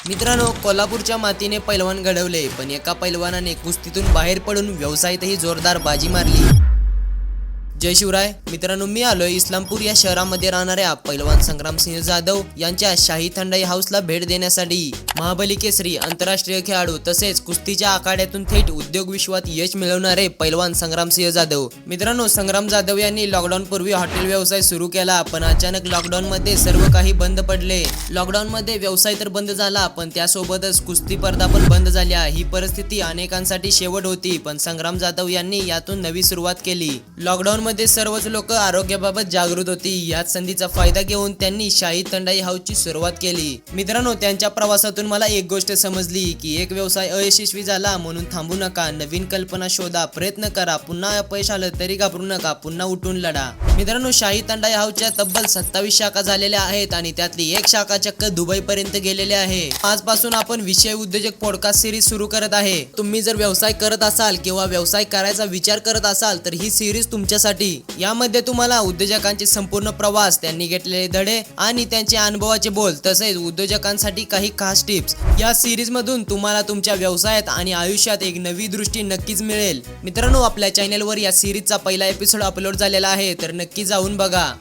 मित्रांनो, कोल्हापूरच्या मातीने पैलवान घडवले, पण एका पैलवानाने कुस्तीतून बाहेर पडून व्यवसायातही जोरदार बाजी मारली. जय शिवराय. मित्रांनो, मी आलोय इस्लामपूर या शहरामध्ये राहणाऱ्या पैलवान संग्रामसिंह जाधव यांच्या शाही थंडाई हाऊसला भेट देण्यासाठी. महाबली केसरी आंतरराष्ट्रीय खेळाडू तसेच कुस्तीच्या आखाड्यातून थेट उद्योग विश्वात यश मिळवणारे पैलवान संग्रामसिंह जाधव. मित्रांनो, संग्राम जाधव यांनी लॉकडाऊन पूर्वी हॉटेल व्यवसाय सुरू केला, पण अचानक लॉकडाऊन मध्ये सर्व काही बंद पडले. लॉकडाऊन मध्ये व्यवसाय तर बंद झाला, पण त्यासोबतच कुस्ती स्पर्धा पण बंद झाल्या. ही परिस्थिती अनेकांसाठी शेवट होती, पण संग्राम जाधव यांनी यातून नवी सुरुवात केली. लॉकडाऊन मध्ये सर्वच लोक आरोग्याबाबत जागृत होती. याच संधीचा फायदा घेऊन त्यांनी शाही थंडाई हाऊसची सुरुवात केली. मित्रांनो, त्यांच्या प्रवासातून मला एक गोष्ट समजली की एक व्यवसाय अयशस्वी झाला म्हणून थांबू नका. नवीन कल्पना शोधा, प्रयत्न करा. पुन्हा अपयश आलं तरी घाबरू नका, पुन्हा उठून लढा. मित्रांनो, शाही थंडाई हाऊसच्या तब्बल 27 शाखा झालेल्या आहेत आणि त्यातली एक शाखा चक्क दुबई पर्यंत गेलेली आहे. आजपासून आपण विषय उद्योजक पॉडकास्ट सिरीज सुरू करत आहे. तुम्ही जर व्यवसाय करत असाल किंवा व्यवसाय करायचा विचार करत असाल तर ही सिरीज तुमच्यासाठी. यामध्ये तुम्हाला उद्योजकांचे संपूर्ण प्रवास, त्यांनी घेतलेले धडे आणि त्यांचे अनुभवाचे बोल, तसेच उद्योजकांसाठी काही खास टिप्स. या सिरीज मधून तुम्हाला तुमच्या व्यवसायात आणि आयुष्यात एक नवी दृष्टी नक्कीच मिळेल. मित्रांनो, आपल्या चॅनलवर या सिरीजचा पहिला एपिसोड अपलोड झालेला आहे, तर नक्की जाऊन बघा.